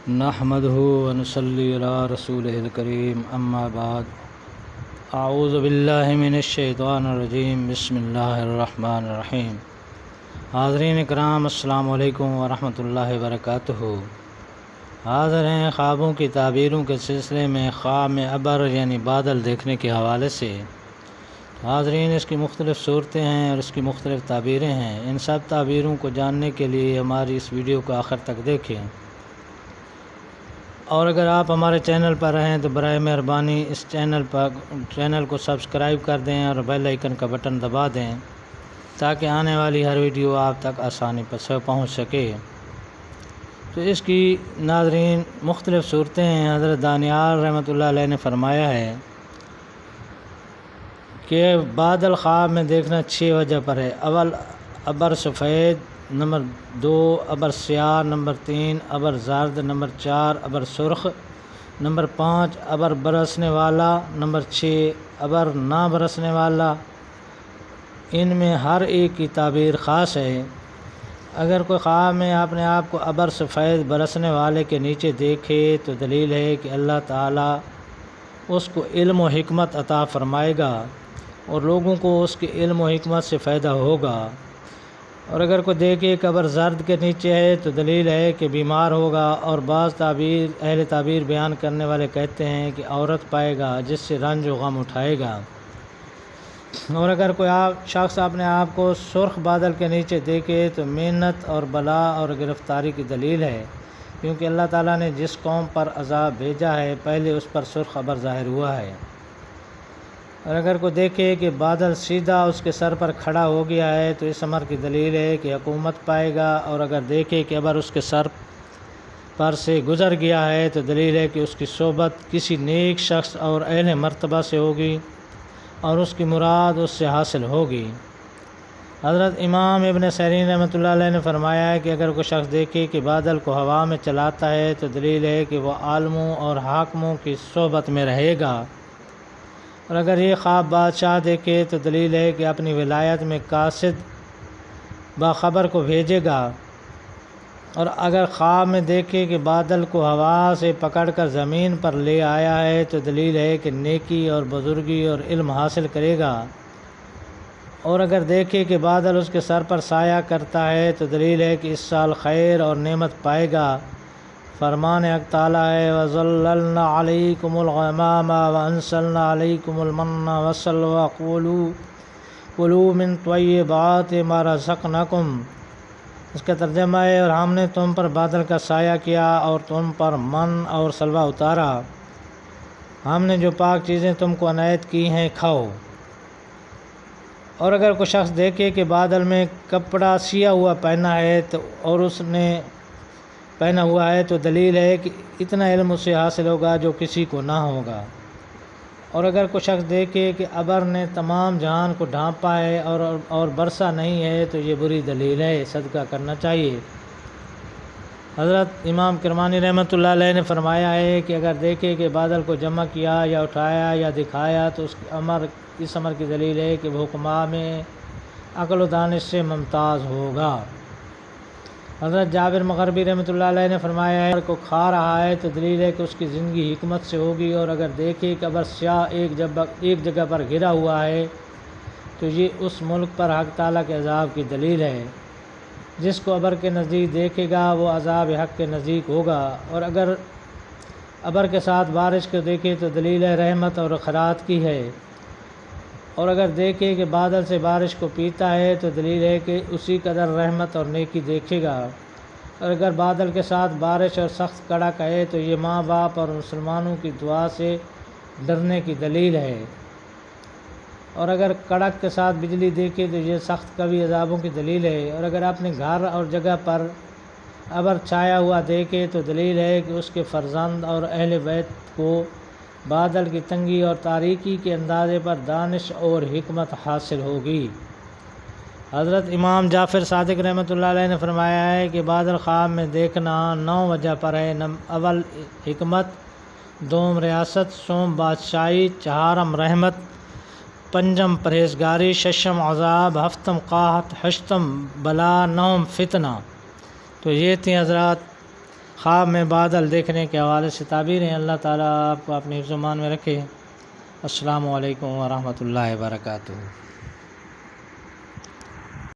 نحمده ونصلي على رسوله الكريم اما بعد اعوذ باللہ من الشیطان الرجیم بسم اللہ الرحمن الرحیم۔ حاضرین اکرام السلام علیکم ورحمۃ اللہ وبرکاتہ۔ حاضر ہیں خوابوں کی تعبیروں کے سلسلے میں خواب میں ابر یعنی بادل دیکھنے کے حوالے سے۔ حاضرین، اس کی مختلف صورتیں ہیں اور اس کی مختلف تعبیریں ہیں۔ ان سب تعبیروں کو جاننے کے لیے ہماری اس ویڈیو کو آخر تک دیکھیں، اور اگر آپ ہمارے چینل پر ہیں تو برائے مہربانی اس چینل کو سبسکرائب کر دیں اور بیل آئیکن کا بٹن دبا دیں تاکہ آنے والی ہر ویڈیو آپ تک آسانی سے پہنچ سکے۔ تو اس کی ناظرین مختلف صورتیں ہیں۔ حضرت دانیال رحمۃ اللہ علیہ نے فرمایا ہے کہ بادل خواب میں دیکھنا 6 وجہ پر ہے۔ اول، ابر سفید، نمبر 2 ابر سیاہ، نمبر 3 ابر زرد، نمبر 4 ابر سرخ، نمبر 5 ابر برسنے والا، نمبر 6 ابر نہ برسنے والا۔ ان میں ہر ایک کی تعبیر خاص ہے۔ اگر کوئی خواب میں اپنے آپ کو ابر سفید برسنے والے کے نیچے دیکھے تو دلیل ہے کہ اللہ تعالیٰ اس کو علم و حکمت عطا فرمائے گا اور لوگوں کو اس کے علم و حکمت سے فائدہ ہوگا۔ اور اگر کوئی دیکھے کہ ابر زرد کے نیچے ہے تو دلیل ہے کہ بیمار ہوگا، اور بعض اہل تعبیر بیان کرنے والے کہتے ہیں کہ عورت پائے گا جس سے رنج و غم اٹھائے گا۔ اور اگر کوئی شخص اپنے آپ کو سرخ بادل کے نیچے دیکھے تو محنت اور بلا اور گرفتاری کی دلیل ہے، کیونکہ اللہ تعالیٰ نے جس قوم پر عذاب بھیجا ہے پہلے اس پر سرخ ابر ظاہر ہوا ہے۔ اور اگر کوئی دیکھے کہ بادل سیدھا اس کے سر پر کھڑا ہو گیا ہے تو اس امر کی دلیل ہے کہ حکومت پائے گا، اور اگر دیکھے کہ ابر اس کے سر پر سے گزر گیا ہے تو دلیل ہے کہ اس کی صحبت کسی نیک شخص اور اہل مرتبہ سے ہوگی اور اس کی مراد اس سے حاصل ہوگی۔ حضرت امام ابن سیرین رحمۃ اللہ علیہ نے فرمایا ہے کہ اگر کوئی شخص دیکھے کہ بادل کو ہوا میں چلاتا ہے تو دلیل ہے کہ وہ عالموں اور حاکموں کی صحبت میں رہے گا۔ اور اگر یہ خواب بادشاہ دیکھے تو دلیل ہے کہ اپنی ولایت میں قاصد باخبر کو بھیجے گا۔ اور اگر خواب میں دیکھے کہ بادل کو ہوا سے پکڑ کر زمین پر لے آیا ہے تو دلیل ہے کہ نیکی اور بزرگی اور علم حاصل کرے گا۔ اور اگر دیکھے کہ بادل اس کے سر پر سایہ کرتا ہے تو دلیل ہے کہ اس سال خیر اور نعمت پائے گا۔ فرمان حق تعالیٰ ہے وَظَلَّلْنَا عَلَيْكُمُ الْغَمَامَ وَأَنزَلْنَا عَلَيْكُمُ الْمَنَّ وَالسَّلْوَىٰ كُلُوا مِن طَيِّبَاتِ مَا رَزَقْنَاكُمْ۔ اس کا ترجمہ ہے، اور ہم نے تم پر بادل کا سایہ کیا اور تم پر من اور سلوہ اتارا، ہم نے جو پاک چیزیں تم کو عنایت کی ہیں کھاؤ۔ اور اگر کوئی شخص دیکھے کہ بادل میں کپڑا سیا ہوا پہنا ہے تو دلیل ہے کہ اتنا علم اسے حاصل ہوگا جو کسی کو نہ ہوگا۔ اور اگر کوئی شخص دیکھے کہ ابر نے تمام جہان کو ڈھانپا ہے اور برسا نہیں ہے تو یہ بری دلیل ہے، صدقہ کرنا چاہیے۔ حضرت امام کرمانی رحمۃ اللہ علیہ نے فرمایا ہے کہ اگر دیکھے کہ بادل کو جمع کیا یا اٹھایا یا دکھایا تو اس امر کی دلیل ہے کہ وہ حکماء میں عقل و دانش سے ممتاز ہوگا۔ حضرت جابر مغربی رحمۃ اللہ علیہ نے فرمایا ہے کہ کو کھا رہا ہے تو دلیل ہے کہ اس کی زندگی حکمت سے ہوگی۔ اور اگر دیکھے کہ ابر سیاہ ایک جگہ پر گھرا ہوا ہے تو یہ اس ملک پر حق تعالیٰ کے عذاب کی دلیل ہے۔ جس کو ابر کے نزدیک دیکھے گا وہ عذاب حق کے نزدیک ہوگا۔ اور اگر ابر کے ساتھ بارش کو دیکھے تو دلیل ہے رحمت اور خیرات کی ہے۔ اور اگر دیکھے کہ بادل سے بارش کو پیتا ہے تو دلیل ہے کہ اسی قدر رحمت اور نیکی دیکھے گا۔ اور اگر بادل کے ساتھ بارش اور سخت کڑک ہے تو یہ ماں باپ اور مسلمانوں کی دعا سے ڈرنے کی دلیل ہے۔ اور اگر کڑک کے ساتھ بجلی دیکھے تو یہ سخت قوی عذابوں کی دلیل ہے۔ اور اگر اپنے گھر اور جگہ پر ابر چھایا ہوا دیکھے تو دلیل ہے کہ اس کے فرزند اور اہل بیت کو بادل کی تنگی اور تاریکی کے اندازے پر دانش اور حکمت حاصل ہوگی۔ حضرت امام جعفر صادق رحمۃ اللہ علیہ نے فرمایا ہے کہ بادل خواب میں دیکھنا 9 وجہ پر ہے۔ اول حکمت، دوم ریاست، سوم بادشاہی، چہارم رحمت، پنجم پرہیزگاری، ششم عذاب، ہفتم قحط، ہشتم بلا، نوم فتنہ۔ تو یہ تھیں حضرات خواب میں بادل دیکھنے کے حوالے سے تعبیریں۔ اللہ تعالیٰ آپ کو اپنی حفظ و امان میں رکھے۔ السلام علیکم ورحمۃ اللہ وبرکاتہ۔